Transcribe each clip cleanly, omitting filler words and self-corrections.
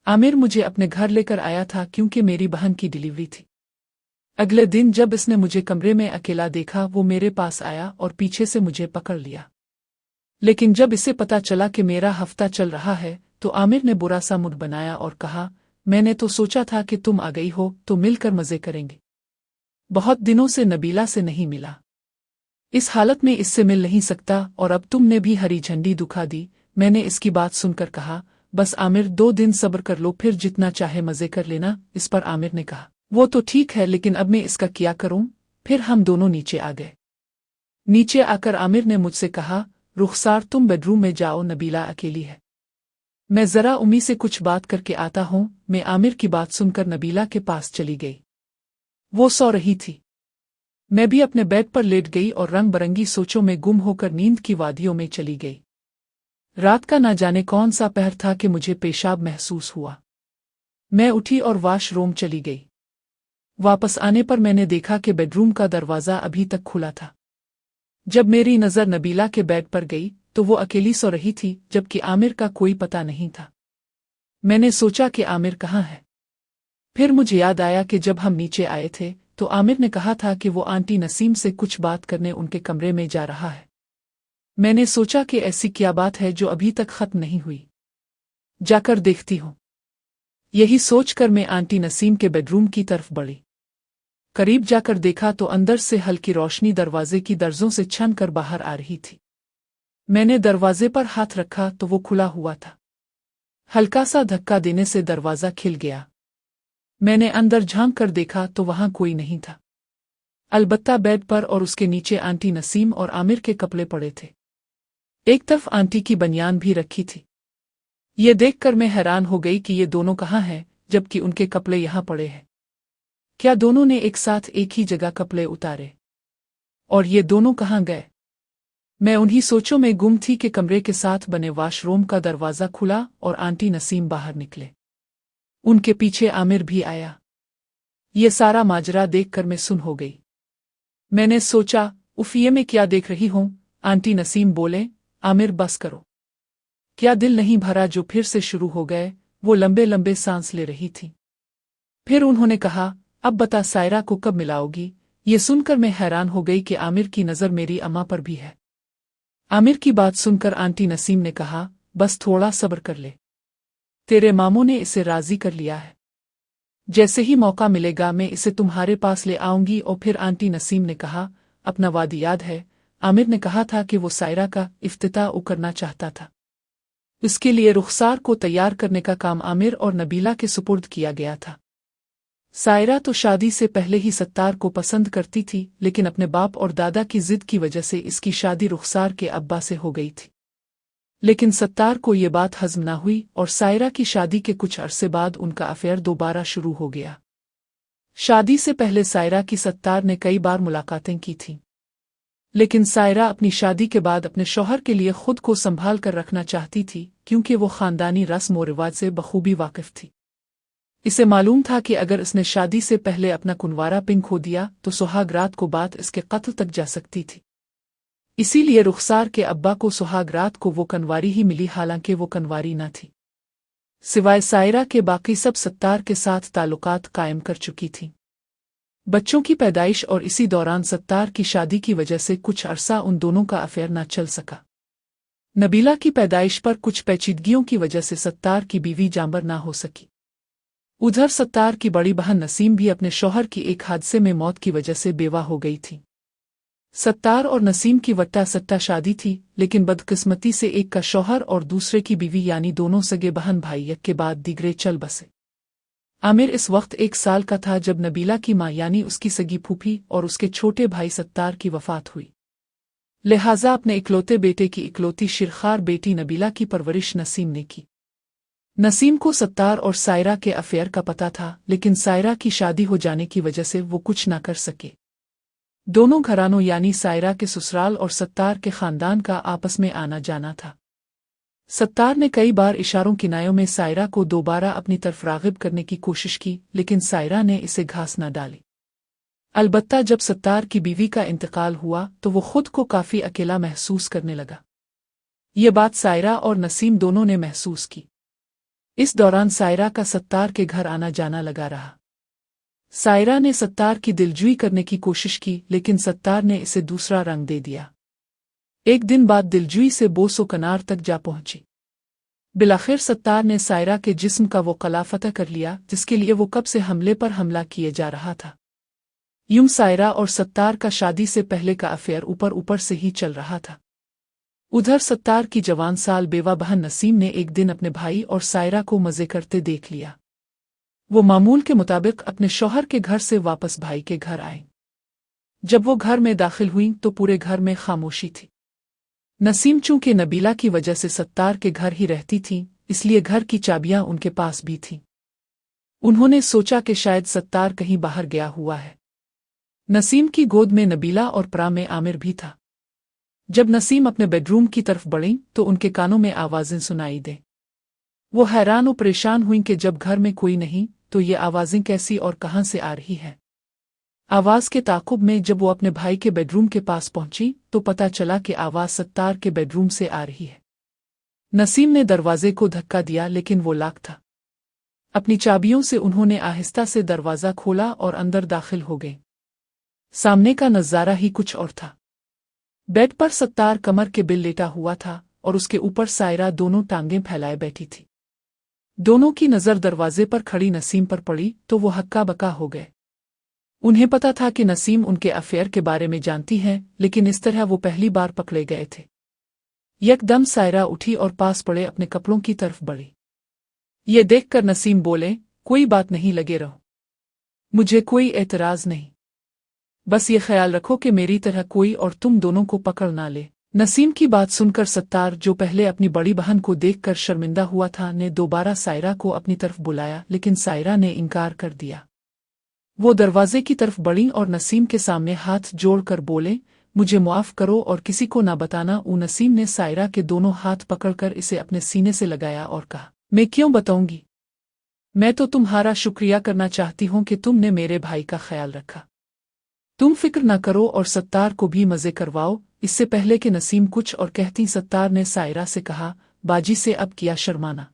आमिर मुझे अपने घर लेकर आया था क्योंकि मेरी बहन की डिलीवरी थी। अगले दिन जब इसने मुझे कमरे में अकेला देखा वो मेरे पास आया और पीछे से मुझे पकड़ लिया। लेकिन जब इसे पता चला कि मेरा हफ्ता चल रहा है तो आमिर ने बुरा सा मूड बनाया और कहा, मैंने तो सोचा था कि तुम आ गई हो तो मिलकर मजे करेंगे। बहुत दिनों से नबीला से नहीं मिला। इस हालत में इससे मिल नहीं सकता और अब तुमने भी हरी झंडी दिखा दी। मैंने इसकी बात सुनकर कहा, बस आमिर 2 दिन सब्र कर लो, फिर जितना चाहे मजे कर लेना। इस पर आमिर ने कहा, वो तो ठीक है लेकिन अब मैं इसका क्या करूं। फिर हम दोनों नीचे आ गए। नीचे आकर आमिर ने मुझसे कहा, रुखसार तुम बेडरूम में जाओ, नबीला अकेली है। मैं जरा उम्मी से कुछ बात करके आता हूं। मैं आमिर की बात सुनकर नबीला के पास चली गई। वो सो रही थी। मैं भी अपने बेड पर लेट गई और रंग बरंगी सोचों में गुम होकर नींद की वादियों में चली गई। रात का ना जाने कौन सा पहर था कि मुझे पेशाब महसूस हुआ। मैं उठी और वॉशरूम चली गई। वापस आने पर मैंने देखा कि बेडरूम का दरवाज़ा अभी तक खुला था। जब मेरी नज़र नबीला के बेड पर गई तो वो अकेली सो रही थी, जबकि आमिर का कोई पता नहीं था। मैंने सोचा कि आमिर कहाँ है। फिर मुझे याद आया कि जब हम नीचे आए थे तो आमिर ने कहा था कि वो आंटी नसीम से कुछ बात करने उनके कमरे में जा रहा है। मैंने सोचा कि ऐसी क्या बात है जो अभी तक खत्म नहीं हुई, जाकर देखती हूँ। यही सोचकर मैं आंटी नसीम के बेडरूम की तरफ बढ़ी। करीब जाकर देखा तो अंदर से हल्की रोशनी दरवाजे की दर्जों से छन कर बाहर आ रही थी। मैंने दरवाजे पर हाथ रखा तो वो खुला हुआ था। हल्का सा धक्का देने से दरवाज़ा खिल गया। मैंने अंदर झांक कर देखा तो वहां कोई नहीं था, अलबत्ता बेड पर और उसके नीचे आंटी नसीम और आमिर के कपड़े पड़े थे। एक तरफ आंटी की बनियान भी रखी थी। ये देखकर मैं हैरान हो गई कि ये दोनों कहाँ हैं जबकि उनके कपड़े यहाँ पड़े हैं। क्या दोनों ने एक साथ एक ही जगह कपड़े उतारे? और ये दोनों कहाँ गए? मैं उन्हीं सोचों में गुम थी कि कमरे के साथ बने वॉशरूम का दरवाज़ा खुला और आंटी नसीम बाहर निकले। उनके पीछे आमिर भी आया। ये सारा माजरा देखकर मैं सुन हो गई। मैंने सोचा, उफ, ये मैं क्या देख रही हूं। आंटी नसीम बोले, आमिर बस करो। क्या दिल नहीं भरा जो फिर से शुरू हो गए। वो लंबे लंबे सांस ले रही थी। फिर उन्होंने कहा, अब बता सायरा को कब मिलाओगी? ये सुनकर मैं हैरान हो गई कि आमिर की नज़र मेरी अम्मा पर भी है। आमिर की बात सुनकर आंटी नसीम ने कहा, बस थोड़ा सब्र कर ले, तेरे मामों ने इसे राजी कर लिया है। जैसे ही मौका मिलेगा मैं इसे तुम्हारे पास ले आऊंगी। और फिर आंटी नसीम ने कहा, अपना वादी याद है? आमिर ने कहा था कि वो सायरा का इफ्तिताह करना चाहता था। इसके लिए रुखसार को तैयार करने का काम आमिर और नबीला के सुपुर्द किया गया था। सायरा तो शादी से पहले ही सत्तार को पसंद करती थी, लेकिन अपने बाप और दादा की जिद की वजह से इसकी शादी रुखसार के अब्बा से हो गई थी। लेकिन सत्तार को ये बात हज़म ना हुई और सायरा की शादी के कुछ अरसे बाद उनका अफेयर दोबारा शुरू हो गया। शादी से पहले सायरा की सत्तार ने कई बार मुलाकातें की थीं, लेकिन सायरा अपनी शादी के बाद अपने शौहर के लिए खुद को संभाल कर रखना चाहती थी, क्योंकि वो खानदानी रस्म और रिवाज से बखूबी वाकिफ थी। इसे मालूम था कि अगर इसने शादी से पहले अपना कुनवारा पिन खो दिया तो सुहाग रात को बात इसके कत्ल तक जा सकती थी। इसीलिए रुखसार के अब्बा को सुहाग रात को वो कनवारी ही मिली, हालांकि वो कनवारी न थी। सिवाय सायरा के बाकी सब सत्तार के साथ ताल्लुकात कायम कर चुकी थीं। बच्चों की पैदाइश और इसी दौरान सत्तार की शादी की वजह से कुछ अरसा उन दोनों का अफेयर न चल सका। नबीला की पैदाइश पर कुछ पेचीदगियों की वजह से सत्तार की बीवी जांबर ना हो सकी। उधर सत्तार की बड़ी बहन नसीम भी अपने शौहर की एक हादसे में मौत की वजह से बेवा हो गई थी। सत्तार और नसीम की वट्टा सट्टा शादी थी, लेकिन बदकिस्मती से एक का शौहर और दूसरे की बीवी यानी दोनों सगे बहन भाई एक के बाद दीगरे चल बसे। आमिर इस वक्त 1 साल का था जब नबीला की मां यानी उसकी सगी फूफी और उसके छोटे भाई सत्तार की वफात हुई। लिहाजा अपने इकलौते बेटे की इकलौती शिरखार बेटी नबीला की परवरिश नसीम ने की। नसीम को सत्तार और सायरा के अफेयर का पता था, लेकिन सायरा की शादी हो जाने की वजह से वो कुछ ना कर सके। दोनों घरानों यानी सायरा के ससुराल और सत्तार के खानदान का आपस में आना जाना था। सत्तार ने कई बार इशारों किनायों में सायरा को दोबारा अपनी तरफ राग़िब करने की कोशिश की, लेकिन सायरा ने इसे घास न डाली। अलबत्ता जब सत्तार की बीवी का इंतकाल हुआ तो वो खुद को काफ़ी अकेला महसूस करने लगा। ये बात सायरा और नसीम दोनों ने महसूस की। इस दौरान सायरा का सत्तार के घर आना जाना लगा रहा। सायरा ने सत्तार की दिलजुई करने की कोशिश की, लेकिन सत्तार ने इसे दूसरा रंग दे दिया। एक दिन बाद दिलजुई से बोसो कनार तक जा पहुंची। बिलाखिर सत्तार ने सायरा के जिस्म का वो कला फतह कर लिया जिसके लिए वो कब से हमले पर हमला किए जा रहा था। यूं सायरा और सत्तार का शादी से पहले का अफेयर ऊपर ऊपर से ही चल रहा था। उधर सत्तार की जवान साल बेवा बहन नसीम ने एक दिन अपने भाई और सायरा को मजे करते देख लिया। वो मामूल के मुताबिक अपने शौहर के घर से वापस भाई के घर आए। जब वो घर में दाखिल हुई तो पूरे घर में खामोशी थी। नसीम चूंकि नबीला की वजह से सत्तार के घर ही रहती थी, इसलिए घर की चाबियां उनके पास भी थीं। उन्होंने सोचा कि शायद सत्तार कहीं बाहर गया हुआ है। नसीम की गोद में नबीला और प्रा में आमिर भी था। जब नसीम अपने बेडरूम की तरफ बढ़ी तो उनके कानों में आवाजें सुनाई दे। वो हैरान और परेशान हुईं कि जब घर में कोई नहीं तो ये आवाजें कैसी और कहां से आ रही हैं। आवाज के ताक़ुब में जब वो अपने भाई के बेडरूम के पास पहुंची तो पता चला कि आवाज सत्तार के बेडरूम से आ रही है। नसीम ने दरवाजे को धक्का दिया लेकिन वो लॉक था। अपनी चाबियों से उन्होंने आहिस्ता से दरवाजा खोला और अंदर दाखिल हो गए। सामने का नज़ारा ही कुछ और था। बेड पर सत्तार कमर के बिल लेटा हुआ था और उसके ऊपर सायरा दोनों टांगें फैलाए बैठी थी। दोनों की नज़र दरवाजे पर खड़ी नसीम पर पड़ी तो वो हक्का बक्का हो गए। उन्हें पता था कि नसीम उनके अफेयर के बारे में जानती है, लेकिन इस तरह वो पहली बार पकड़े गए थे। यकदम सायरा उठी और पास पड़े अपने कपड़ों की तरफ बढ़ी। ये देखकर नसीम बोले, कोई बात नहीं, लगे रहो, मुझे कोई एतराज नहीं, बस ये ख्याल रखो कि मेरी तरह कोई और तुम दोनों को पकड़ ना ले। नसीम की बात सुनकर सत्तार, जो पहले अपनी बड़ी बहन को देखकर शर्मिंदा हुआ था, ने दोबारा सायरा को अपनी तरफ बुलाया, लेकिन सायरा ने इनकार कर दिया। वो दरवाजे की तरफ बढ़ी और नसीम के सामने हाथ जोड़कर बोले, मुझे मुआफ़ करो और किसी को ना बताना। नसीम ने सायरा के दोनों हाथ पकड़कर इसे अपने सीने से लगाया और कहा, मैं क्यों बताऊंगी, मैं तो तुम्हारा शुक्रिया करना चाहती हूं कि तुमने मेरे भाई का ख्याल रखा। तुम फिक्र न करो और सत्तार को भी मजे करवाओ। इससे पहले कि नसीम कुछ और कहती, सत्तार ने सायरा से कहा, बाजी से अब किया शर्माना,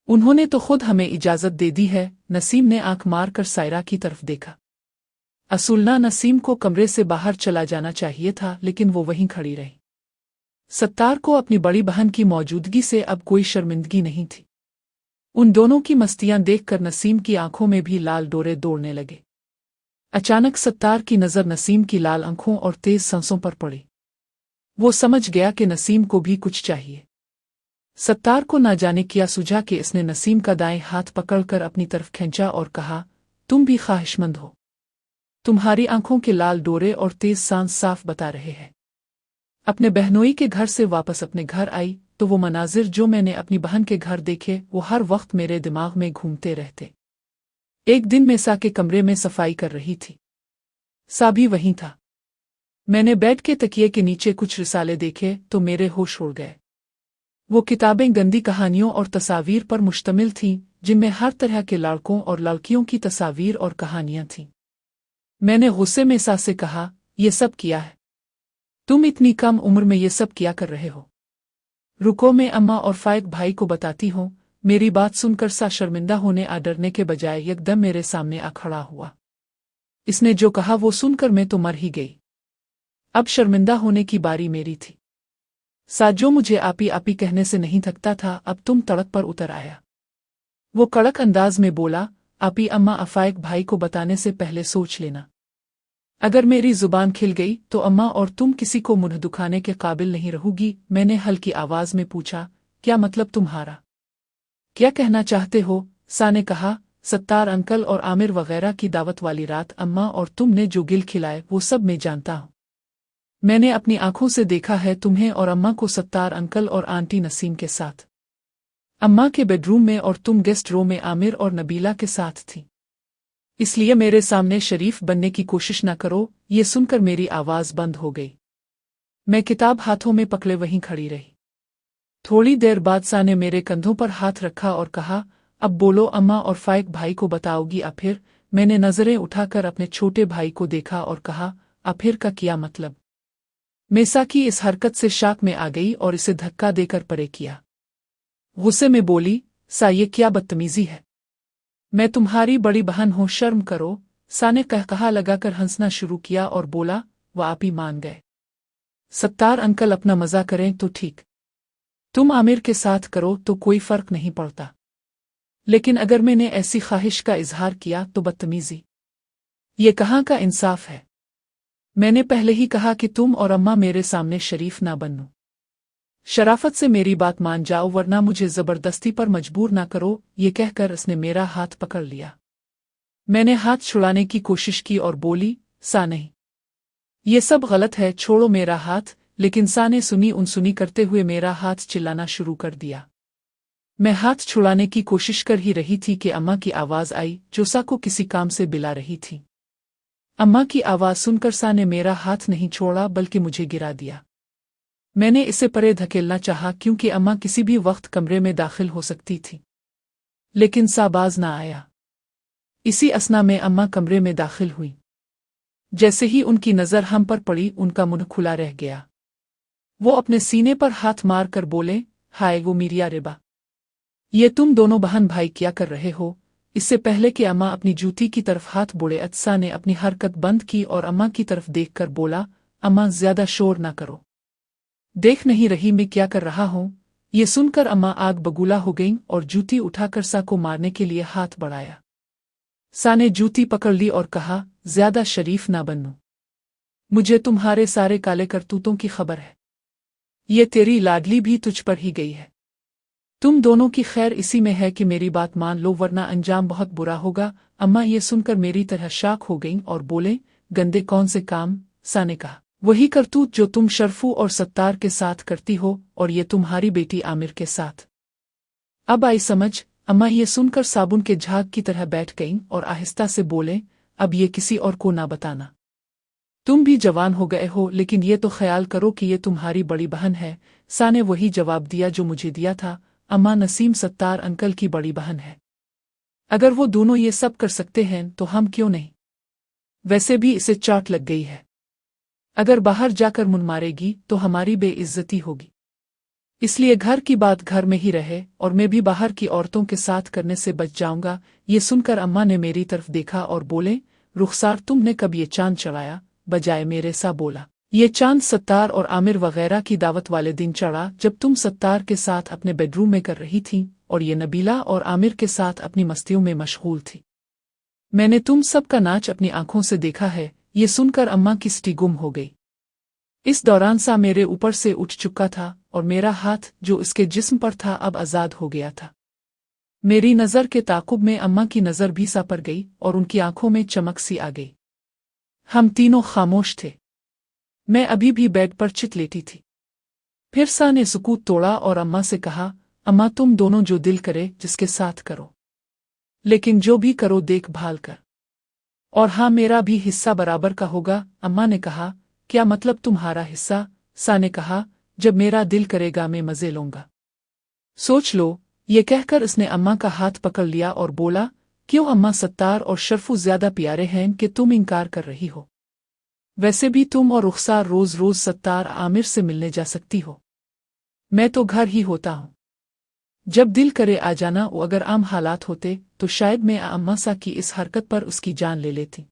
उन्होंने तो खुद हमें इजाजत दे दी है। नसीम ने आंख मारकर सायरा की तरफ देखा। असूलना नसीम को कमरे से बाहर चला जाना चाहिए था, लेकिन वो वहीं खड़ी रही। सत्तार को अपनी बड़ी बहन की मौजूदगी से अब कोई शर्मिंदगी नहीं थी। उन दोनों की मस्तियां देखकर नसीम की आंखों में भी लाल डोरे दौड़ने लगे। अचानक सत्तार की नज़र नसीम की लाल आंखों और तेज सांसों पर पड़ी। वो समझ गया कि नसीम को भी कुछ चाहिए। सत्तार को ना जाने क्या सूझा कि इसने नसीम का दाएं हाथ पकड़कर अपनी तरफ खींचा और कहा, तुम भी ख्वाहिशमंद हो, तुम्हारी आंखों के लाल डोरे और तेज सांस साफ बता रहे हैं। अपने बहनोई के घर से वापस अपने घर आई तो वो मनाजिर जो मैंने अपनी बहन के घर देखे वो हर वक्त मेरे दिमाग में घूमते रहते। एक दिन मैं सा के कमरे में सफाई कर रही थी। सा भी वहीं था। मैंने बेड के तकिए के नीचे कुछ रिसाले देखे तो मेरे होश उड़ गए। वो किताबें गंदी कहानियों और तस्वीर पर मुश्तमिल थीं, जिनमें हर तरह के लड़कों और लड़कियों की तस्वीर और कहानियां थीं। मैंने गुस्से में सा से कहा, ये सब किया है? तुम इतनी कम उम्र में ये सब किया कर रहे हो? रुको, मैं अम्मा और फाइक भाई को बताती हूँ। मेरी बात सुनकर सा शर्मिंदा होने आ डरने के बजाय एकदम मेरे सामने आ खड़ा हुआ। इसने जो कहा वो सुनकर मैं तो मर ही गई। अब शर्मिंदा होने की बारी मेरी थी। सा जो मुझे आपी आपी कहने से नहीं थकता था, अब तुम तड़क पर उतर आया। वो कड़क अंदाज में बोला, आपी अम्मा अफाइक भाई को बताने से पहले सोच लेना। अगर मेरी जुबान खिल गई तो अम्मा और तुम किसी को मुंह दुखाने के काबिल नहीं रहोगी। मैंने हल्की आवाज में पूछा, क्या मतलब तुम्हारा? क्या कहना चाहते हो? सा ने कहा, सत्तार अंकल और आमिर वगैरह की दावत वाली रात अम्मा और तुमने जो गिल खिलाए वो सब मैं जानता हूँ। मैंने अपनी आंखों से देखा है तुम्हें और अम्मा को सत्तार अंकल और आंटी नसीम के साथ, अम्मा के बेडरूम में, और तुम गेस्ट रूम में आमिर और नबीला के साथ थी। इसलिए मेरे सामने शरीफ बनने की कोशिश न करो। ये सुनकर मेरी आवाज बंद हो गई। मैं किताब हाथों में पकड़े वहीं खड़ी रही। थोड़ी देर बाद सा ने मेरे कंधों पर हाथ रखा और कहा, अब बोलो, अम्मा और फाइक भाई को बताओगी आ फिर? मैंने नजरें उठाकर अपने छोटे भाई को देखा और कहा, आ फिर का क्या मतलब? मेसा की इस हरकत से शाक में आ गई और इसे धक्का देकर परे किया। गुस्से में बोली, सा ये क्या बदतमीजी है? मैं तुम्हारी बड़ी बहन हूँ, शर्म करो। सा ने कहकहा लगाकर हंसना शुरू किया और बोला, वो आप ही मान गए। सत्तार अंकल अपना मजा करें तो ठीक, तुम आमिर के साथ करो तो कोई फर्क नहीं पड़ता, लेकिन अगर मैंने ऐसी ख्वाहिश का इजहार किया तो बदतमीजी। ये कहाँ का इंसाफ है? मैंने पहले ही कहा कि तुम और अम्मा मेरे सामने शरीफ ना बनो। शराफत से मेरी बात मान जाओ वरना मुझे जबरदस्ती पर मजबूर ना करो। ये कहकर उसने मेरा हाथ पकड़ लिया। मैंने हाथ छुड़ाने की कोशिश की और बोली, सा नहीं, ये सब गलत है, छोड़ो मेरा हाथ। लेकिन सा ने सुनी अनसुनी करते हुए मेरा हाथ चिल्लाना शुरू कर दिया। मैं हाथ छुड़ाने की कोशिश कर ही रही थी कि अम्मा की आवाज आई, जो सा को किसी काम से बिला रही थी। अम्मा की आवाज सुनकर सा ने मेरा हाथ नहीं छोड़ा बल्कि मुझे गिरा दिया। मैंने इसे परे धकेलना चाहा क्योंकि अम्मा किसी भी वक्त कमरे में दाखिल हो सकती थी, लेकिन सा बाज ना आया। इसी असना में अम्मा कमरे में दाखिल हुई। जैसे ही उनकी नज़र हम पर पड़ी उनका मुंह खुला रह गया। वो अपने सीने पर हाथ मार कर बोले, हाय वो मीरिया रेबा, ये तुम दोनों बहन भाई क्या कर रहे हो? इससे पहले कि अम्मा अपनी जूती की तरफ हाथ बुड़े, अत्सा ने अपनी हरकत बंद की और अम्मा की तरफ देखकर बोला, अम्मा ज्यादा शोर ना करो, देख नहीं रही मैं क्या कर रहा हूँ? ये सुनकर अम्मा आग बगूला हो गईं और जूती उठाकर सा को मारने के लिए हाथ बढ़ाया। सा ने जूती पकड़ ली और कहा, ज्यादा शरीफ ना बनो, मुझे तुम्हारे सारे काले करतूतों की खबर है। ये तेरी लाडली भी तुझ पर ही गई है। तुम दोनों की खैर इसी में है कि मेरी बात मान लो वरना अंजाम बहुत बुरा होगा। अम्मा ये सुनकर मेरी तरह शाक हो गईं और बोले, गंदे कौन से काम? सा ने कहा, वही करतूत जो तुम शर्फू और सत्तार के साथ करती हो और ये तुम्हारी बेटी आमिर के साथ। अब आई समझ। अम्मा ये सुनकर साबुन के झाग की तरह बैठ गईं और आहिस्ता से बोले, अब ये किसी और को ना बताना। तुम भी जवान हो गए हो, लेकिन ये तो ख्याल करो कि ये तुम्हारी बड़ी बहन है। सा ने वही जवाब दिया जो मुझे दिया था, अम्मा नसीम सत्तार अंकल की बड़ी बहन है। अगर वो दोनों ये सब कर सकते हैं तो हम क्यों नहीं? वैसे भी इसे चोट लग गई है, अगर बाहर जाकर मुन मारेगी तो हमारी बेइज्जती होगी। इसलिए घर की बात घर में ही रहे और मैं भी बाहर की औरतों के साथ करने से बच जाऊंगा। ये सुनकर अम्मा ने मेरी तरफ देखा और बोले, रुखसार तुमने कब ये चांद चढ़ाया? बजाय मेरे सा बोला, ये चांद सत्तार और आमिर वगैरह की दावत वाले दिन चढ़ा जब तुम सत्तार के साथ अपने बेडरूम में कर रही थी और ये नबीला और आमिर के साथ अपनी मस्तियों में मशगूल थी। मैंने तुम सब का नाच अपनी आंखों से देखा है। ये सुनकर अम्मा की स्टी गुम हो गई। इस दौरान सा मेरे ऊपर से उठ चुका था और मेरा हाथ जो इसके जिस्म पर था अब आजाद हो गया था। मेरी नज़र के ताकुब में अम्मा की नज़र भी सा पर गई और उनकी आंखों में चमक सी आ गई। हम तीनों खामोश थे। मैं अभी भी बेड पर चित लेटी थी। फिर सा ने सुकूत तोड़ा और अम्मा से कहा, अम्मा तुम दोनों जो दिल करे जिसके साथ करो, लेकिन जो भी करो देखभाल कर, और हाँ मेरा भी हिस्सा बराबर का होगा। अम्मा ने कहा, क्या मतलब तुम्हारा हिस्सा? सा ने कहा, जब मेरा दिल करेगा मैं मजे लूंगा, सोच लो। ये कहकर उसने अम्मा का हाथ पकड़ लिया और बोला, क्यों अम्मा, सत्तार और शर्फू ज्यादा प्यारे हैं कि तुम इनकार कर रही हो? वैसे भी तुम और रुखसार रोज रोज सत्तार आमिर से मिलने जा सकती हो, मैं तो घर ही होता हूँ। जब दिल करे आ जाना। वो अगर आम हालात होते तो शायद मैं अम्मा सा की इस हरकत पर उसकी जान ले लेती,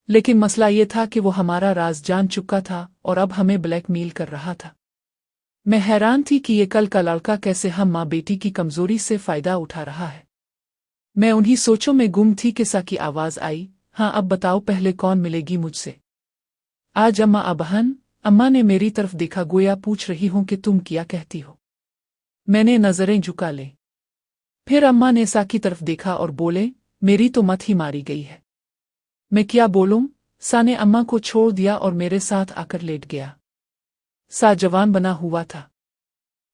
लेकिन मसला ये था कि वो हमारा राज जान चुका था और अब हमें ब्लैकमेल कर रहा था। मैं हैरान थी कि ये कल का लड़का कैसे हम माँ बेटी की कमजोरी से फायदा उठा रहा है। मैं उन्हीं सोचों में गुम थी कि सा की आवाज आई, हाँ अब बताओ पहले कौन मिलेगी मुझसे आज? अम्मा अबहन। अम्मा ने मेरी तरफ देखा गोया पूछ रही हूं कि तुम क्या कहती हो। मैंने नजरें झुका ले। फिर अम्मा ने सा की तरफ देखा और बोले, मेरी तो मत ही मारी गई है, मैं क्या बोलूं? सा ने अम्मा को छोड़ दिया और मेरे साथ आकर लेट गया। सा जवान बना हुआ था।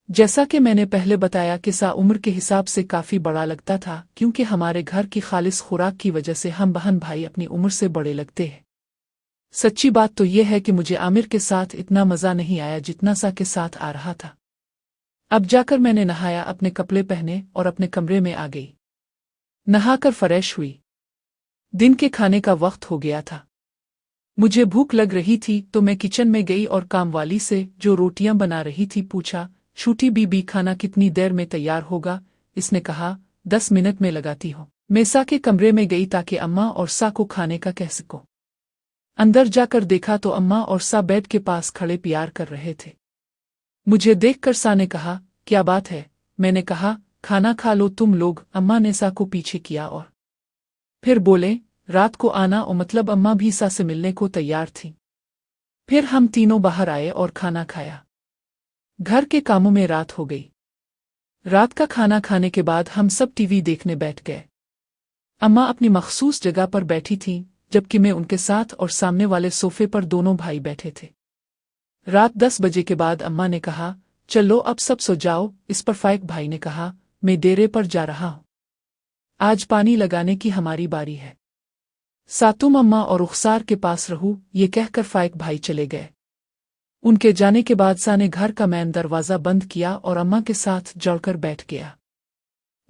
जैसा कि मैंने पहले बताया कि सा उम्र के हिसाब से काफी बड़ा लगता था, क्योंकि हमारे घर की खालिस खुराक की वजह से हम बहन भाई अपनी उम्र से बड़े लगते हैं। सच्ची बात तो यह है कि मुझे आमिर के साथ इतना मजा नहीं आया जितना सा के साथ आ रहा था। अब जाकर मैंने नहाया, अपने कपड़े पहने और अपने कमरे में आ गई। नहाकर फ्रेश हुई। दिन के खाने का वक्त हो गया था। मुझे भूख लग रही थी तो मैं किचन में गई और कामवाली से जो रोटियां बना रही थी पूछा, छोटी बीबी खाना कितनी देर में तैयार होगा? इसने कहा, 10 मिनट में लगाती हूँ। मैं सा के कमरे में गई ताकि अम्मा और सा को खाने का कह सकूं। अंदर जाकर देखा तो अम्मा और सा बेड के पास खड़े प्यार कर रहे थे। मुझे देखकर सा ने कहा, क्या बात है? मैंने कहा, खाना खा लो तुम लोग। अम्मा ने सा को पीछे किया और फिर बोले, रात को आना। और मतलब अम्मा भी सा से मिलने को तैयार थी। फिर हम तीनों बाहर आए और खाना खाया। घर के कामों में रात हो गई। रात का खाना खाने के बाद हम सब टीवी देखने बैठ गए। अम्मा अपनी मखसूस जगह पर बैठी थीं, जबकि मैं उनके साथ और सामने वाले सोफे पर दोनों भाई बैठे थे। रात 10 बजे के बाद अम्मा ने कहा, चलो अब सब सो जाओ। इस पर फाइक भाई ने कहा, मैं डेरे पर जा रहा हूँ। आज पानी लगाने की हमारी बारी है। तुम अम्मा और रुखसार के पास रहूं। ये कहकर फाइक भाई चले गए। उनके जाने के बाद सा ने घर का मेन दरवाज़ा बंद किया और अम्मा के साथ जड़कर बैठ गया।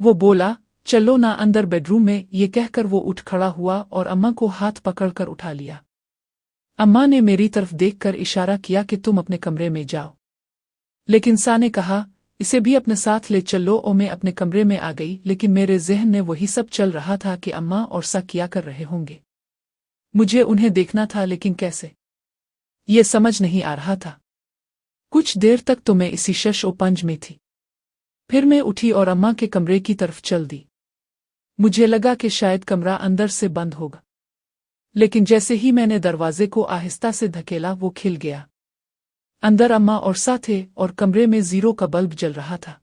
वो बोला, चलो ना अंदर बेडरूम में। ये कहकर वो उठ खड़ा हुआ और अम्मा को हाथ पकड़कर उठा लिया। अम्मा ने मेरी तरफ देखकर इशारा किया कि तुम अपने कमरे में जाओ। लेकिन सा ने कहा, इसे भी अपने साथ ले चलो। और मैं अपने कमरे में आ गई, लेकिन मेरे ज़हन में वही सब चल रहा था कि अम्मा और सा क्या कर रहे होंगे। मुझे उन्हें देखना था, लेकिन कैसे, ये समझ नहीं आ रहा था। कुछ देर तक तो मैं इसी शश ओ पंज में थी। फिर मैं उठी और अम्मा के कमरे की तरफ चल दी। मुझे लगा कि शायद कमरा अंदर से बंद होगा, लेकिन जैसे ही मैंने दरवाजे को आहिस्ता से धकेला वो खिल गया। अंदर अम्मा और सा थे और कमरे में 0 का बल्ब जल रहा था।